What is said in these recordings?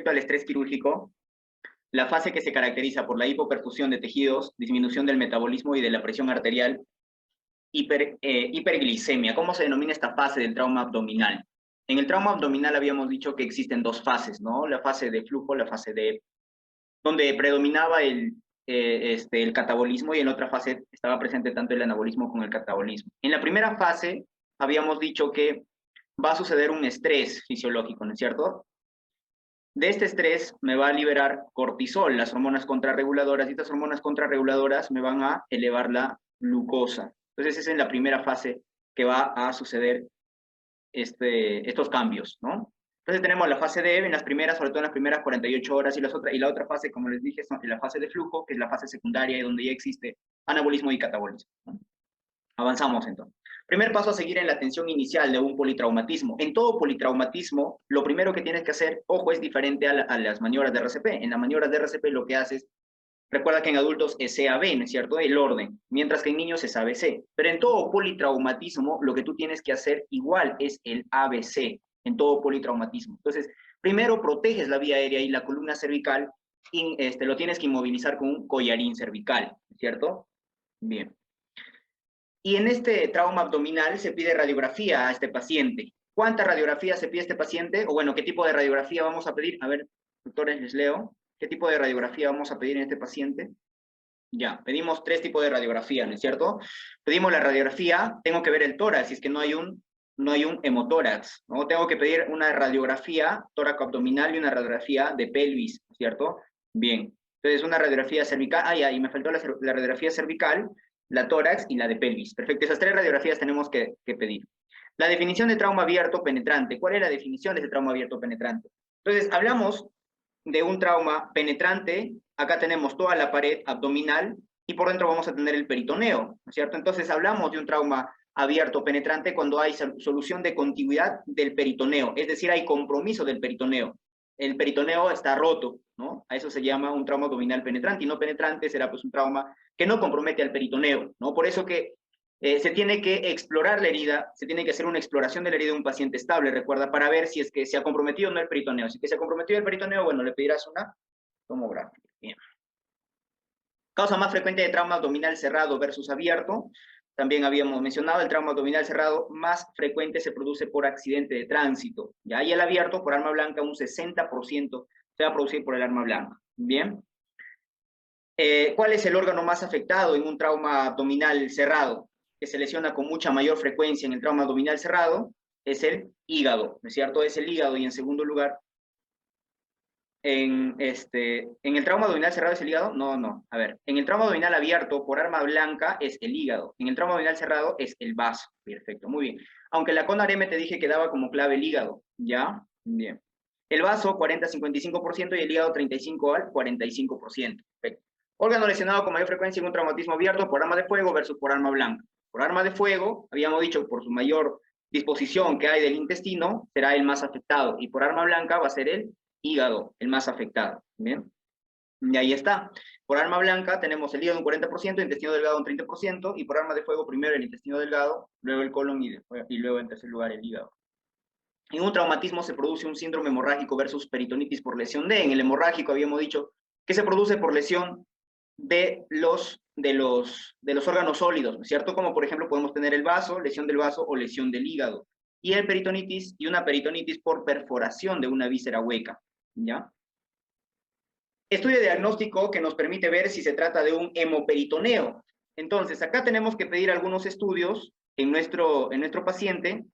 respecto al estrés quirúrgico, la fase que se caracteriza por la hipoperfusión de tejidos, disminución del metabolismo y de la presión arterial, hiperglicemia. ¿Cómo se denomina esta fase del trauma abdominal? En el trauma abdominal habíamos dicho que existen dos fases, ¿no? La fase de flujo, la fase de donde predominaba el catabolismo, y en la otra fase estaba presente tanto el anabolismo como el catabolismo. En la primera fase habíamos dicho que va a suceder un estrés fisiológico, ¿no es cierto? De este estrés me va a liberar cortisol, las hormonas contrarreguladoras, y estas hormonas contrarreguladoras me van a elevar la glucosa. Entonces esa es la primera fase que va a suceder estos cambios, ¿no? Entonces tenemos la fase de en las primeras, sobre todo en las primeras 48 horas, y la otra fase, como les dije, es la fase de flujo, que es la fase secundaria, donde ya existe anabolismo y catabolismo, ¿no? Avanzamos entonces. Primer paso a seguir en la atención inicial de un politraumatismo. En todo politraumatismo, lo primero que tienes que hacer, ojo, es diferente a las maniobras de RCP. En las maniobras de RCP lo que haces, recuerda que en adultos es CAB, ¿no es cierto? El orden, mientras que en niños es ABC. Pero en todo politraumatismo, lo que tú tienes que hacer igual es el ABC, en todo politraumatismo. Entonces, primero proteges la vía aérea y la columna cervical, y lo tienes que inmovilizar con un collarín cervical, ¿cierto? Bien. Y en este trauma abdominal se pide radiografía a este paciente. ¿Cuántas radiografías se pide a este paciente? O bueno, ¿qué tipo de radiografía vamos a pedir? A ver, doctores, les leo. ¿Qué tipo de radiografía vamos a pedir en este paciente? Ya, pedimos 3 tipos de radiografía, ¿no es cierto? Pedimos la radiografía, tengo que ver el tórax, si es que no hay un hemotórax, ¿no? Tengo que pedir una radiografía tóraco-abdominal y una radiografía de pelvis, ¿cierto? Bien, entonces una radiografía cervical, ya, y me faltó la radiografía cervical, la tórax y la de pelvis. Perfecto, esas 3 radiografías tenemos que pedir. La definición de trauma abierto penetrante. ¿Cuál es la definición de ese trauma abierto penetrante? Entonces, hablamos de un trauma penetrante. Acá tenemos toda la pared abdominal y por dentro vamos a tener el peritoneo, ¿no es cierto? Entonces, hablamos de un trauma abierto penetrante cuando hay solución de contigüidad del peritoneo, es decir, hay compromiso del peritoneo. El peritoneo está roto, ¿no? A eso se llama un trauma abdominal penetrante, y no penetrante será pues un trauma que no compromete al peritoneo, ¿no? Por eso que se tiene que explorar la herida, se tiene que hacer una exploración de la herida de un paciente estable, recuerda, para ver si es que se ha comprometido o no el peritoneo. Si es que se ha comprometido el peritoneo, bueno, le pedirás una tomografía. Bien. Causa más frecuente de trauma abdominal cerrado versus abierto. También habíamos mencionado, el trauma abdominal cerrado más frecuente se produce por accidente de tránsito. ¿Ya? Y el abierto, por arma blanca, un 60% se va a producir por el arma blanca. Bien. ¿Cuál es el órgano más afectado en un trauma abdominal cerrado, que se lesiona con mucha mayor frecuencia en el trauma abdominal cerrado? Es el hígado, ¿no es cierto? Es el hígado, y en segundo lugar, ¿en el trauma abdominal cerrado es el hígado? No. A ver, en el trauma abdominal abierto por arma blanca es el hígado. En el trauma abdominal cerrado es el vaso. Perfecto, muy bien. Aunque la CONAREME te dije que daba como clave el hígado. ¿Ya? Bien. El vaso 40-55% y el hígado 35 al 45%. Perfecto. Órgano lesionado con mayor frecuencia en un traumatismo abierto por arma de fuego versus por arma blanca. Por arma de fuego, habíamos dicho, por su mayor disposición que hay del intestino, será el más afectado. Y por arma blanca va a ser el hígado el más afectado. ¿Bien? Y ahí está. Por arma blanca tenemos el hígado un 40%, el intestino delgado un 30%, y por arma de fuego primero el intestino delgado, luego el colon y luego en tercer lugar el hígado. En un traumatismo se produce un síndrome hemorrágico versus peritonitis por lesión de. En el hemorrágico habíamos dicho que se produce por lesión de los órganos sólidos, ¿no es cierto? Como por ejemplo podemos tener el vaso, lesión del vaso o lesión del hígado. Y el peritonitis, y una peritonitis por perforación de una víscera hueca, ¿ya? Estudio diagnóstico que nos permite ver si se trata de un hemoperitoneo. Entonces, acá tenemos que pedir algunos estudios en nuestro paciente,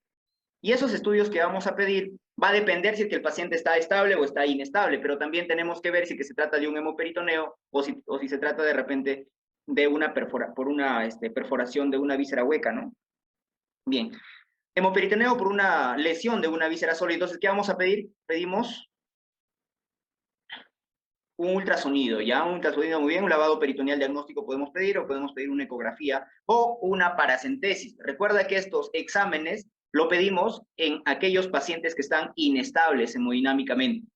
y esos estudios que vamos a pedir va a depender si es que el paciente está estable o está inestable, pero también tenemos que ver si que se trata de un hemoperitoneo o si se trata de repente de una perforación de una víscera hueca, ¿no? Bien. Hemoperitoneo por una lesión de una víscera sólida. Entonces, ¿qué vamos a pedir? Pedimos un ultrasonido, ¿ya? Un ultrasonido, muy bien. Un lavado peritoneal diagnóstico podemos pedir, o podemos pedir una ecografía o una paracentesis. Recuerda que estos exámenes lo pedimos en aquellos pacientes que están inestables hemodinámicamente,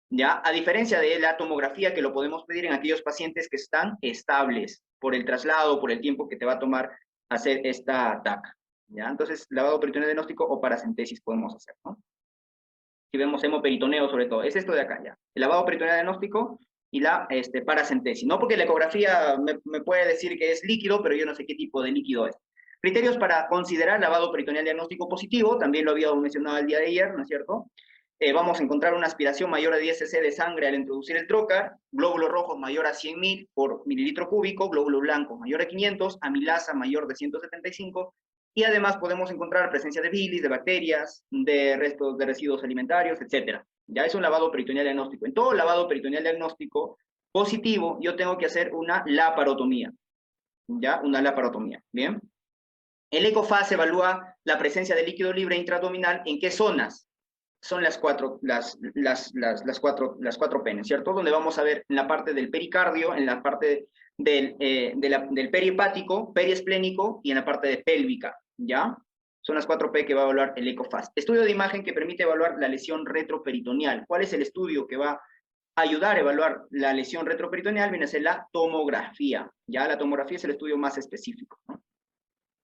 ¿ya? A diferencia de la tomografía, que lo podemos pedir en aquellos pacientes que están estables por el traslado, por el tiempo que te va a tomar hacer esta TAC, ¿ya? Entonces, lavado peritoneal diagnóstico o paracentesis podemos hacer, ¿no? Si vemos hemoperitoneo sobre todo, es esto de acá ya. El lavado peritoneal diagnóstico y la paracentesis. No porque la ecografía me puede decir que es líquido, pero yo no sé qué tipo de líquido es. Criterios para considerar lavado peritoneal diagnóstico positivo, también lo habíamos mencionado el día de ayer, ¿no es cierto? Vamos a encontrar una aspiración mayor a 10 cc de sangre al introducir el trocar, glóbulos rojos mayor a 100.000 por mililitro cúbico, glóbulos blancos mayor a 500, amilasa mayor de 175, y además podemos encontrar presencia de bilis, de bacterias, de restos de residuos alimentarios, etc. Ya es un lavado peritoneal diagnóstico. En todo lavado peritoneal diagnóstico positivo, yo tengo que hacer una laparotomía. ¿Ya? Una laparotomía. Bien. El ECOFAS evalúa la presencia de líquido libre intraabdominal. ¿En qué zonas? Son las cuatro penes, ¿cierto? Donde vamos a ver en la parte del pericardio, en la parte del perihepático, periesplénico y en la parte de pélvica, ¿ya? Son las 4P que va a evaluar el ECOFAST. Estudio de imagen que permite evaluar la lesión retroperitoneal. ¿Cuál es el estudio que va a ayudar a evaluar la lesión retroperitoneal? Viene a ser la tomografía, ¿ya? La tomografía es el estudio más específico, ¿no?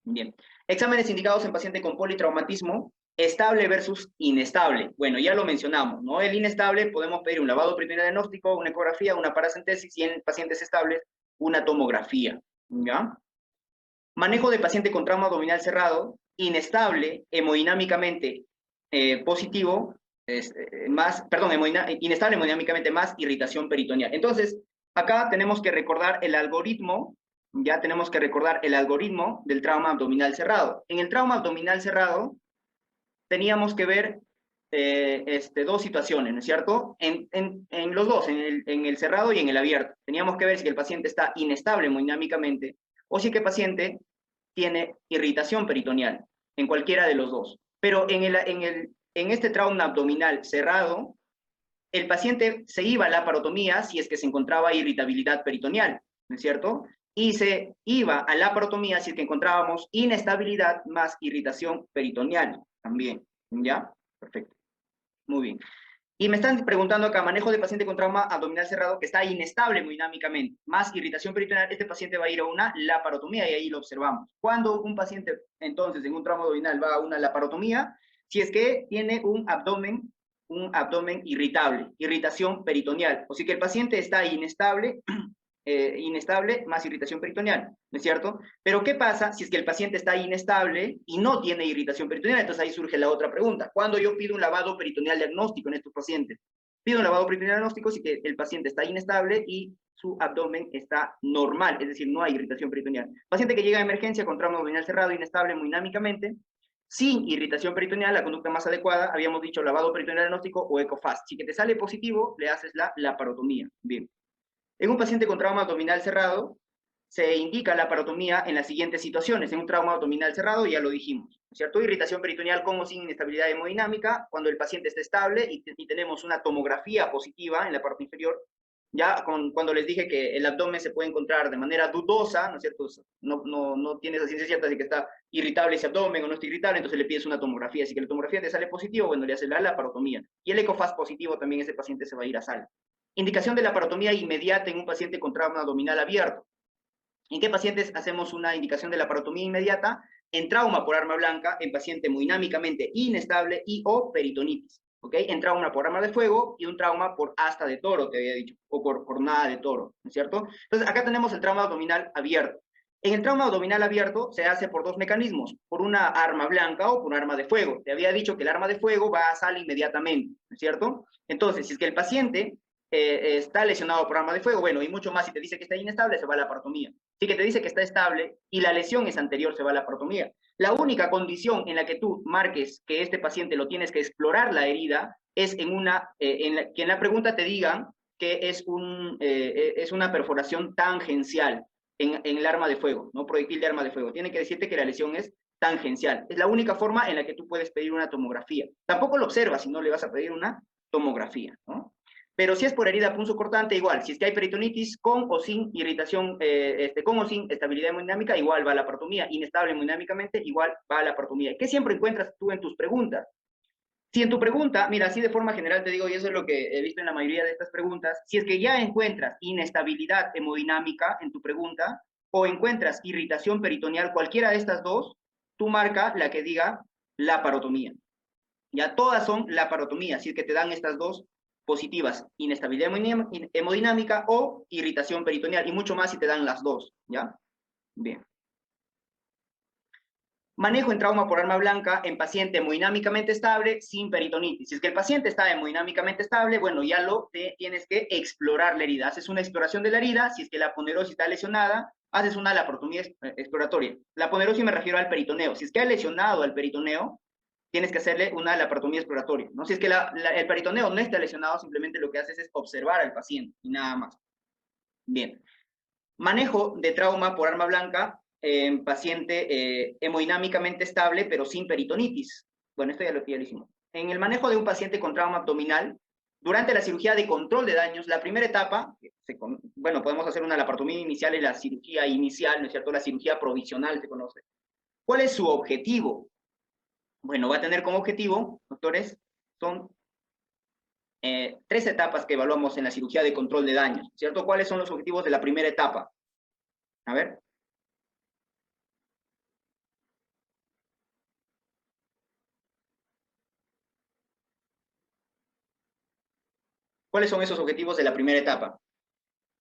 Bien. Exámenes indicados en paciente con politraumatismo, estable versus inestable. Bueno, ya lo mencionamos, ¿no? El inestable podemos pedir un lavado peritoneal diagnóstico, una ecografía, una paracentesis y en pacientes estables una tomografía, ¿ya? Manejo de paciente con trauma abdominal cerrado, inestable, hemodinámicamente positivo, inestable hemodinámicamente más irritación peritoneal. Entonces, acá tenemos que recordar el algoritmo, ya tenemos que recordar el algoritmo del trauma abdominal cerrado. En el trauma abdominal cerrado, teníamos que ver dos situaciones, ¿no es cierto? En los dos, en el cerrado y en el abierto. Teníamos que ver si el paciente está inestable hemodinámicamente o si el paciente tiene irritación peritoneal, en cualquiera de los dos. Pero en este trauma abdominal cerrado, el paciente se iba a la laparotomía si es que se encontraba irritabilidad peritoneal, ¿no es cierto? Y se iba a la laparotomía si es que encontrábamos inestabilidad más irritación peritoneal también, ¿ya? Perfecto. Muy bien. Y me están preguntando acá, manejo de paciente con trauma abdominal cerrado que está inestable hemodinámicamente, más irritación peritoneal, este paciente va a ir a una laparotomía y ahí lo observamos. Cuando un paciente, entonces, en un trauma abdominal va a una laparotomía, si es que tiene un abdomen irritable, irritación peritoneal, o si que el paciente está inestable, inestable más irritación peritoneal, ¿no es cierto? Pero ¿qué pasa si es que el paciente está inestable y no tiene irritación peritoneal? Entonces ahí surge la otra pregunta. ¿Cuándo yo pido un lavado peritoneal diagnóstico en estos pacientes? Pido un lavado peritoneal diagnóstico si que el paciente está inestable y su abdomen está normal, es decir, no hay irritación peritoneal. Paciente que llega a emergencia con trauma abdominal cerrado, inestable hemodinámicamente, sin irritación peritoneal, la conducta más adecuada, habíamos dicho lavado peritoneal diagnóstico o ECOFAST. Si que te sale positivo, le haces la laparotomía. Bien. En un paciente con trauma abdominal cerrado, se indica la laparotomía en las siguientes situaciones. En un trauma abdominal cerrado, ya lo dijimos, ¿cierto? Irritación peritoneal con o sin inestabilidad hemodinámica, cuando el paciente está estable y tenemos una tomografía positiva en la parte inferior, ya cuando les dije que el abdomen se puede encontrar de manera dudosa, ¿no es cierto? No tiene esa ciencia cierta de que está irritable ese abdomen o no está irritable, entonces le pides una tomografía. Si que la tomografía te sale positivo, bueno, le haces la laparotomía. Y el ECOFAST positivo, también ese paciente se va a ir a sala. Indicación de laparotomía inmediata en un paciente con trauma abdominal abierto. ¿En qué pacientes hacemos una indicación de laparotomía inmediata? En trauma por arma blanca, en paciente hemodinámicamente inestable y o peritonitis. ¿Ok? En trauma por arma de fuego y un trauma por asta de toro, te había dicho, o por jornada de toro, ¿no es cierto? Entonces, acá tenemos el trauma abdominal abierto. En el trauma abdominal abierto se hace por dos mecanismos, por una arma blanca o por un arma de fuego. Te había dicho que el arma de fuego va a salir inmediatamente, ¿no es cierto? Entonces, si es que el paciente está lesionado por arma de fuego, bueno, y mucho más, si te dice que está inestable, se va a la laparotomía. Si que te dice que está estable y la lesión es anterior, se va a la laparotomía. La única condición en la que tú marques que este paciente lo tienes que explorar la herida es que en la pregunta te digan que es una perforación tangencial en el arma de fuego, no proyectil de arma de fuego. Tiene que decirte que la lesión es tangencial. Es la única forma en la que tú puedes pedir una tomografía. Tampoco lo observas si no le vas a pedir una tomografía, ¿no? Pero si es por herida punzocortante, igual. Si es que hay peritonitis con o sin irritación, con o sin estabilidad hemodinámica, igual va a la laparotomía. Inestable hemodinámicamente, igual va a la laparotomía. ¿Qué siempre encuentras tú en tus preguntas? Si en tu pregunta, mira, así de forma general te digo, y eso es lo que he visto en la mayoría de estas preguntas, si es que ya encuentras inestabilidad hemodinámica en tu pregunta, o encuentras irritación peritoneal, cualquiera de estas dos, tú marca la que diga laparotomía. Ya todas son laparotomía, si es que te dan estas dos positivas, inestabilidad hemodinámica o irritación peritoneal, y mucho más si te dan las dos, ¿ya? Bien. Manejo en trauma por arma blanca en paciente hemodinámicamente estable sin peritonitis. Si es que el paciente está hemodinámicamente estable, bueno, ya tienes que explorar la herida. Haces una exploración de la herida, si es que la aponerosis está lesionada, haces una laparotomía exploratoria. La aponerosis me refiero al peritoneo. Si es que ha lesionado al peritoneo, tienes que hacerle una laparotomía exploratoria, ¿no? Si es que el peritoneo no está lesionado, simplemente lo que haces es observar al paciente y nada más. Bien. Manejo de trauma por arma blanca en paciente hemodinámicamente estable, pero sin peritonitis. Bueno, esto ya lo hicimos. En el manejo de un paciente con trauma abdominal, durante la cirugía de control de daños, la primera etapa, bueno, podemos hacer una laparotomía inicial y la cirugía inicial, ¿no es cierto? La cirugía provisional se conoce. ¿Cuál es su objetivo? Bueno, va a tener como objetivo, doctores, son 3 etapas que evaluamos en la cirugía de control de daños, ¿cierto? ¿Cuáles son los objetivos de la primera etapa? A ver. ¿Cuáles son esos objetivos de la primera etapa?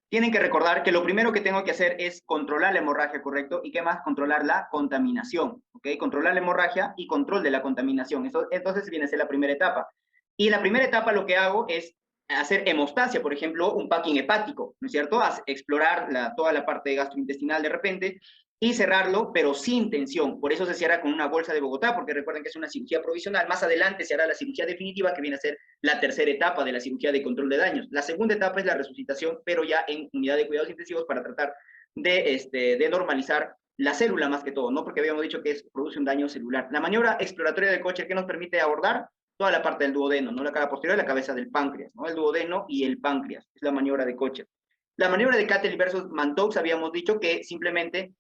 Tienen que recordar que lo primero que tengo que hacer es controlar la hemorragia, ¿correcto? ¿Y qué más? Controlar la contaminación, ¿ok? Controlar la hemorragia y control de la contaminación. Entonces viene a ser la primera etapa. Y la primera etapa lo que hago es hacer hemostasia, por ejemplo, un packing hepático, ¿no es cierto? Explorar toda la parte gastrointestinal de repente y cerrarlo, pero sin tensión. Por eso se cierra con una bolsa de Bogotá, porque recuerden que es una cirugía provisional. Más adelante se hará la cirugía definitiva, que viene a ser la tercera etapa de la cirugía de control de daños. La segunda etapa es la resucitación, pero ya en unidad de cuidados intensivos para tratar de normalizar la célula más que todo, ¿no? Porque habíamos dicho que produce un daño celular. La maniobra exploratoria de Kocher, ¿qué nos permite abordar? Toda la parte del duodeno, ¿no? La cara posterior y la cabeza del páncreas, ¿no? El duodeno y el páncreas, es la maniobra de Kocher. La maniobra de Cattell versus Mantoux habíamos dicho que simplemente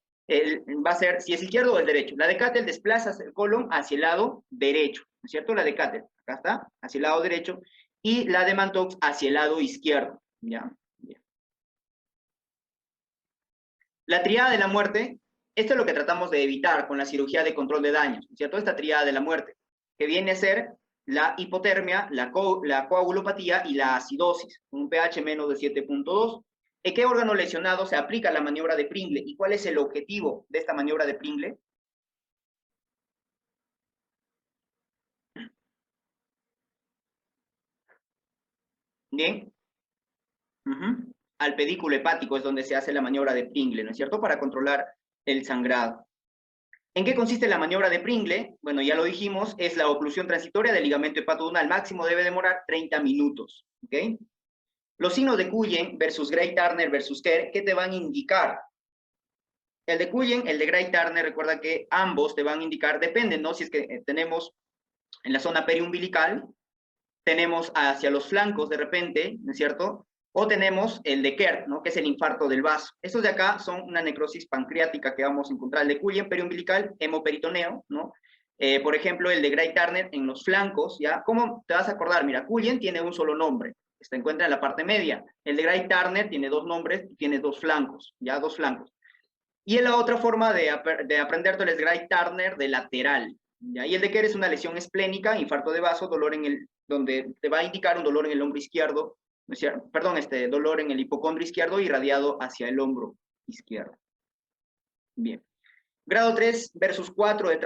va a ser si es izquierdo o el derecho. La de Cattell desplaza el colon hacia el lado derecho, ¿no es cierto? La de Cattell, acá está, hacia el lado derecho, y la de Mantoux hacia el lado izquierdo, ¿ya? Bien. La triada de la muerte, esto es lo que tratamos de evitar con la cirugía de control de daños, ¿no es cierto? Esta triada de la muerte, que viene a ser la hipotermia, la coagulopatía y la acidosis, un pH menos de 7.2. ¿En qué órgano lesionado se aplica la maniobra de Pringle? ¿Y cuál es el objetivo de esta maniobra de Pringle? Bien. Al pedículo hepático es donde se hace la maniobra de Pringle, ¿no es cierto? Para controlar el sangrado. ¿En qué consiste la maniobra de Pringle? Bueno, ya lo dijimos, es la oclusión transitoria del ligamento hepatoduodenal. Máximo debe demorar 30 minutos, ¿ok? Los signos de Cullen versus Gray-Turner versus Kerr, ¿qué te van a indicar? El de Cullen, el de Gray-Turner, recuerda que ambos te van a indicar, depende, ¿no? Si es que tenemos en la zona periumbilical, tenemos hacia los flancos de repente, ¿no es cierto? O tenemos el de Kerr, ¿no? Que es el infarto del vaso. Estos de acá son una necrosis pancreática que vamos a encontrar. El de Cullen, periumbilical, hemoperitoneo, ¿no? Por ejemplo, el de Gray-Turner en los flancos, ¿ya? ¿Cómo te vas a acordar? Mira, Cullen tiene un solo nombre, se encuentra en la parte media. El de Gray-Turner tiene 2 nombres, tiene 2 flancos, ¿ya? 2 flancos. Y la otra forma de aprender es Gray-Turner de lateral, ¿ya? Y el de Kerr es una lesión esplénica, infarto de vaso, dolor donde te va a indicar un dolor en el hombro izquierdo, perdón, dolor en el hipocondrio izquierdo irradiado hacia el hombro izquierdo. Bien. Grado 3 versus 4 de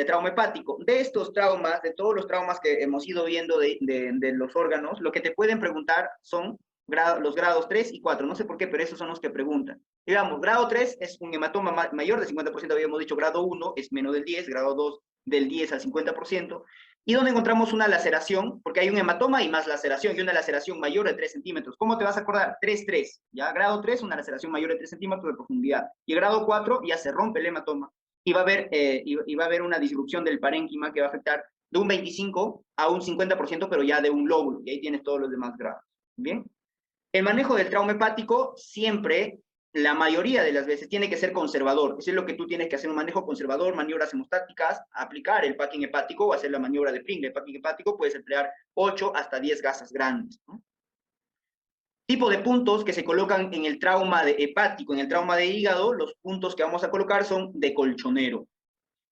trauma hepático. De estos traumas, de todos los traumas que hemos ido viendo de los órganos, lo que te pueden preguntar son los grados 3 y 4. No sé por qué, pero esos son los que preguntan. Digamos, grado 3 es un hematoma mayor del 50%, habíamos dicho. Grado 1 es menos del 10, grado 2 del 10 al 50%. Y donde encontramos una laceración, porque hay un hematoma y más laceración, y una laceración mayor de 3 centímetros. ¿Cómo te vas a acordar? 3, 3. ¿Ya? Grado 3, una laceración mayor de 3 centímetros de profundidad. Y grado 4 ya se rompe el hematoma. Y va a haber una disrupción del parénquima que va a afectar de un 25 a un 50%, pero ya de un lóbulo. Y ahí tienes todos los demás grados. ¿Bien? El manejo del trauma hepático siempre, la mayoría de las veces, tiene que ser conservador. Eso es lo que tú tienes que hacer, un manejo conservador, maniobras hemostáticas, aplicar el packing hepático o hacer la maniobra de Pringle. El packing hepático puedes emplear 8 hasta 10 gasas grandes, ¿no? Tipo de puntos que se colocan en el trauma hepático, en el trauma de hígado, los puntos que vamos a colocar son de colchonero.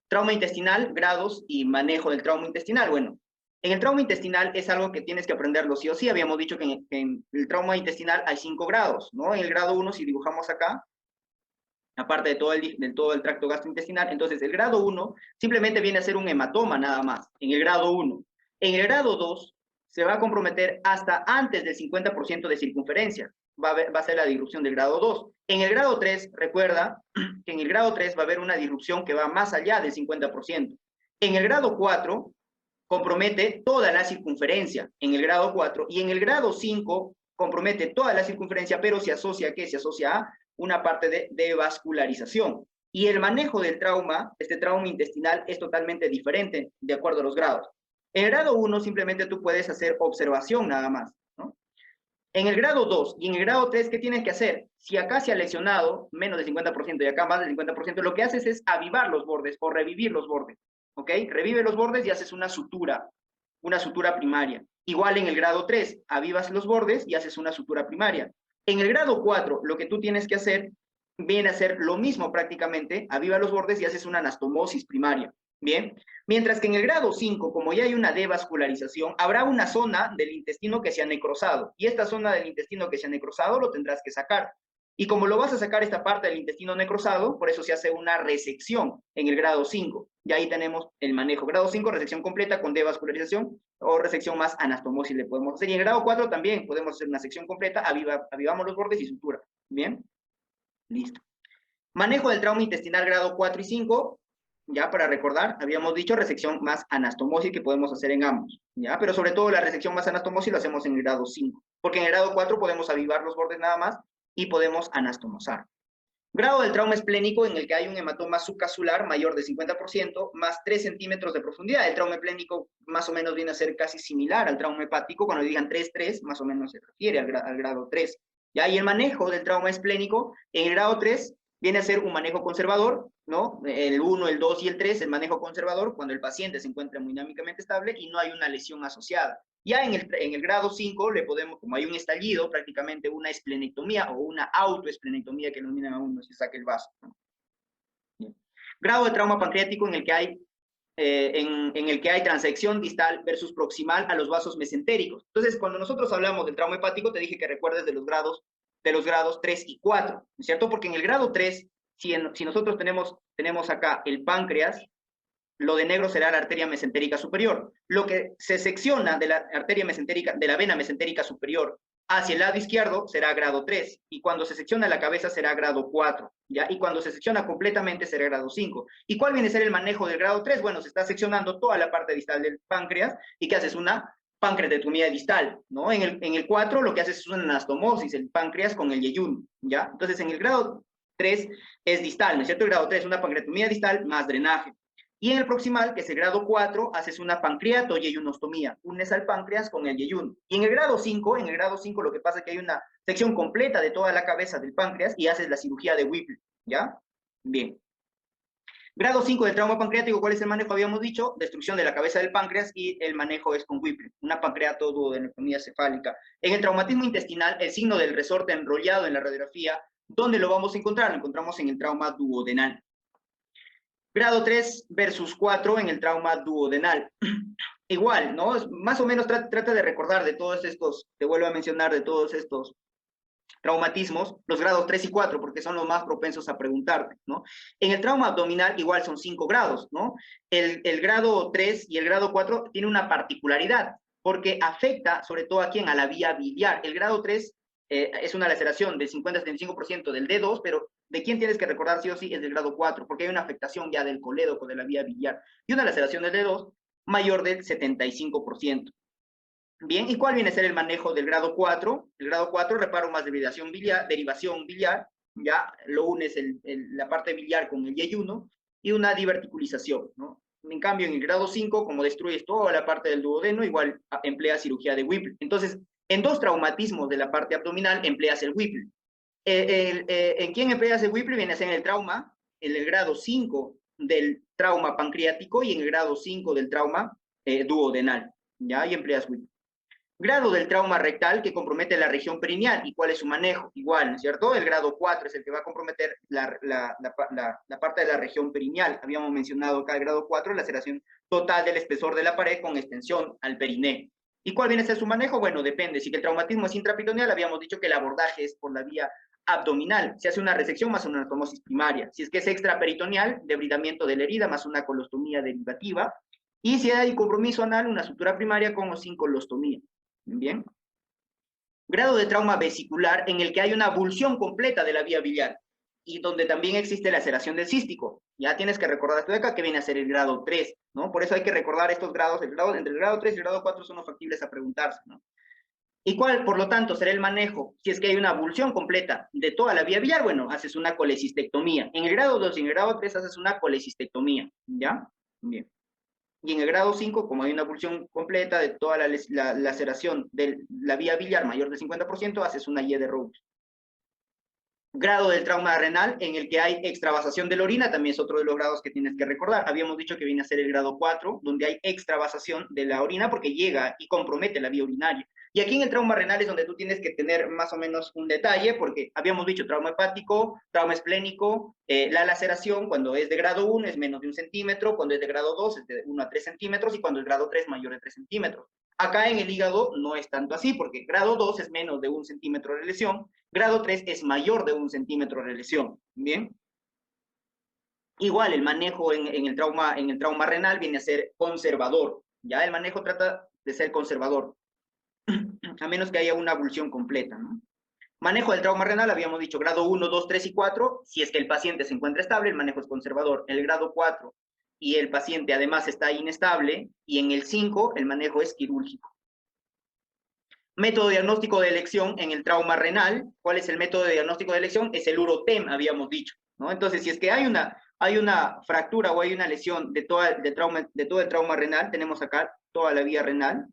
Trauma intestinal, grados y manejo del trauma intestinal. Bueno, En el trauma intestinal es algo que tienes que aprenderlo sí o sí. Habíamos dicho que en el trauma intestinal hay 5 grados, ¿no? En el grado 1, si dibujamos acá, aparte de todo el tracto gastrointestinal, entonces el grado 1 simplemente viene a ser un hematoma nada más, en el grado 1. En el grado 2 se va a comprometer hasta antes del 50% de circunferencia, va a ser la disrupción del grado 2. En el grado 3, recuerda que en el grado 3 va a haber una disrupción que va más allá del 50%. En el grado 4 compromete toda la circunferencia, en el grado 4, y en el grado 5 compromete toda la circunferencia, pero se asocia a ¿qué? Se asocia a una parte de vascularización. Y el manejo del trauma, este trauma intestinal, es totalmente diferente de acuerdo a los grados. En el grado 1 simplemente tú puedes hacer observación nada más, ¿no? En el grado 2 y en el grado 3, ¿qué tienes que hacer? Si acá se ha lesionado menos del 50% y acá más del 50%, lo que haces es avivar los bordes o revivir los bordes, ¿ok? Revive los bordes y haces una sutura primaria. Igual en el grado 3, avivas los bordes y haces una sutura primaria. En el grado 4, lo que tú tienes que hacer viene a ser lo mismo prácticamente, aviva los bordes y haces una anastomosis primaria. Bien, mientras que en el grado 5, como ya hay una devascularización, habrá una zona del intestino que se ha necrosado, y esta zona del intestino que se ha necrosado lo tendrás que sacar. Y como lo vas a sacar esta parte del intestino necrosado, por eso se hace una resección en el grado 5. Y ahí tenemos el manejo. Grado 5, resección completa con devascularización, o resección más anastomosis le podemos hacer. Y en el grado 4 también podemos hacer una sección completa, avivamos los bordes y sutura. Bien, listo. Manejo del trauma intestinal grado 4 y 5, ya para recordar, habíamos dicho resección más anastomosis que podemos hacer en ambos, ya, pero sobre todo la resección más anastomosis lo hacemos en el grado 5, porque en el grado 4 podemos avivar los bordes nada más y podemos anastomosar. Grado del trauma esplénico en el que hay un hematoma subcapsular mayor de 50% más 3 centímetros de profundidad. El trauma esplénico más o menos viene a ser casi similar al trauma hepático. Cuando digan 3, más o menos se refiere al grado 3. ¿Ya? Y el manejo del trauma esplénico en el grado 3 viene a ser un manejo conservador, ¿no? El 1, el 2 y el 3, el manejo conservador, cuando el paciente se encuentra muy dinámicamente estable y no hay una lesión asociada. Ya en el grado 5 le podemos, como hay un estallido, prácticamente una esplenectomía o una autoesplenectomía que denominan a uno, se saca el vaso, ¿no? Bien. Grado de trauma pancreático en el que hay en el que hay transección distal versus proximal a los vasos mesentéricos. Entonces, cuando nosotros hablamos del trauma hepático, te dije que recuerdes de los grados 3 y 4, ¿no es cierto? Porque en el grado 3, si nosotros tenemos acá el páncreas, lo de negro será la arteria mesentérica superior. Lo que se secciona de la arteria mesentérica, de la vena mesentérica superior hacia el lado izquierdo será grado 3, y cuando se secciona la cabeza será grado 4, ¿ya? Y cuando se secciona completamente será grado 5. ¿Y cuál viene a ser el manejo del grado 3? Bueno, se está seccionando toda la parte distal del páncreas, y ¿qué haces? Una pancreatectomía distal, ¿no? En el 4 lo que haces es una anastomosis, el páncreas con el yeyuno, ¿ya? Entonces en el grado 3 es distal, ¿no es cierto? El grado 3 es una pancreatectomía distal más drenaje. Y en el proximal, que es el grado 4, haces una pancreato-yeyunostomía. Unes al páncreas con el yeyuno. Y en el grado 5, lo que pasa es que hay una sección completa de toda la cabeza del páncreas y haces la cirugía de Whipple, ¿ya? Bien. Grado 5 del trauma pancreático, ¿cuál es el manejo? Habíamos dicho, destrucción de la cabeza del páncreas, y el manejo es con Whipple, una pancreato-duodenectomía cefálica. En el traumatismo intestinal, el signo del resorte enrollado en la radiografía, ¿dónde lo vamos a encontrar? Lo encontramos en el trauma duodenal. Grado 3 versus 4 en el trauma duodenal. Igual, ¿no? Más o menos trata de recordar de todos estos, te vuelvo a mencionar, de todos estos traumatismos, los grados 3 y 4, porque son los más propensos a preguntarte, ¿no? En el trauma abdominal igual son 5 grados, ¿no? El grado 3 y el grado 4 tiene una particularidad, porque afecta sobre todo a quién, a la vía biliar. El grado 3 es una laceración del 50-75% del D2, pero ¿de quién tienes que recordar sí o sí? Es del grado 4, porque hay una afectación ya del colédoco, de la vía biliar, y una laceración del D2 mayor del 75%. Bien, ¿y cuál viene a ser el manejo del grado 4? El grado 4, reparo más derivación biliar, ya lo unes la parte biliar con el yeyuno, y una diverticulización, ¿no? En cambio, en el grado 5, como destruyes toda la parte del duodeno, igual emplea cirugía de Whipple. Entonces, en dos traumatismos de la parte abdominal empleas el Whipple. ¿En quién empleas el Whipple? Viene a ser en el trauma, en el grado 5 del trauma pancreático y en el grado 5 del trauma duodenal, ¿ya? Y empleas Whipple. Grado del trauma rectal que compromete la región perineal. ¿Y cuál es su manejo? Igual, ¿no es cierto? El grado 4 es el que va a comprometer la parte de la región perineal. Habíamos mencionado acá el grado 4, laceración total del espesor de la pared con extensión al periné. ¿Y cuál viene a ser su manejo? Bueno, depende. Si el traumatismo es intraperitoneal, habíamos dicho que el abordaje es por la vía abdominal. Se hace una resección más una anastomosis primaria. Si es que es extraperitoneal, debridamiento de la herida más una colostomía derivativa. Y si hay compromiso anal, una sutura primaria con o sin colostomía. Bien. Grado de trauma vesicular en el que hay una avulsión completa de la vía biliar y donde también existe laceración del cístico. Ya tienes que recordar esto de acá que viene a ser el grado 3, ¿no? Por eso hay que recordar estos grados, entre el grado 3 y el grado 4 son los factibles a preguntarse, ¿no? ¿Y cuál, por lo tanto, será el manejo? Si es que hay una avulsión completa de toda la vía biliar, bueno, haces una colecistectomía. En el grado 2 y en el grado 3 haces una colecistectomía, ¿ya? Bien. Y en el grado 5, como hay una avulsión completa de toda la laceración de la vía biliar mayor del 50%, haces una Y de Rhodes. Grado del trauma renal en el que hay extravasación de la orina, también es otro de los grados que tienes que recordar. Habíamos dicho que viene a ser el grado 4, donde hay extravasación de la orina porque llega y compromete la vía urinaria. Y aquí en el trauma renal es donde tú tienes que tener más o menos un detalle, porque habíamos dicho trauma hepático, trauma esplénico, la laceración cuando es de grado 1 es menos de 1 centímetro, cuando es de grado 2 es de 1 a 3 centímetros y cuando es grado 3 mayor de 3 centímetros. Acá en el hígado no es tanto así, porque grado 2 es menos de 1 centímetro de lesión, grado 3 es mayor de 1 centímetro de lesión. Bien. Igual el manejo en el trauma renal viene a ser conservador. Ya el manejo trata de ser conservador, a menos que haya una avulsión completa, ¿no? Manejo del trauma renal, habíamos dicho grado 1, 2, 3 y 4. Si es que el paciente se encuentra estable, el manejo es conservador. El grado 4 y el paciente además está inestable, y en el 5 el manejo es quirúrgico. Método diagnóstico de elección en el trauma renal. ¿Cuál es el método de diagnóstico de elección? Es el UROTEM, habíamos dicho, ¿no? Entonces, si es que hay una fractura o hay una lesión de todo el trauma renal, tenemos acá toda la vía renal,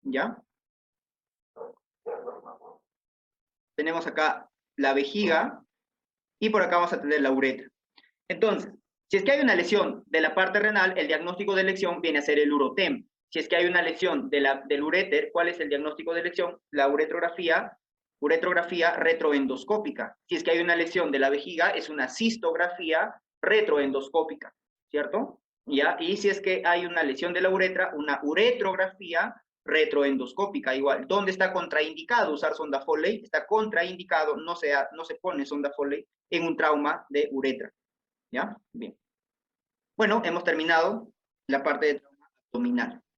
¿ya? Tenemos acá la vejiga y por acá vamos a tener la uretra. Entonces, si es que hay una lesión de la parte renal, el diagnóstico de elección viene a ser el UROTEM. Si es que hay una lesión del uréter, ¿cuál es el diagnóstico de elección? La uretrografía retroendoscópica. Si es que hay una lesión de la vejiga, es una cistografía retroendoscópica, ¿cierto? ¿Ya? Y si es que hay una lesión de la uretra, una uretrografía retroendoscópica, igual. ¿Dónde está contraindicado usar sonda Foley? Está contraindicado, no se pone sonda Foley en un trauma de uretra. ¿Ya? Bien. Bueno, hemos terminado la parte de trauma abdominal.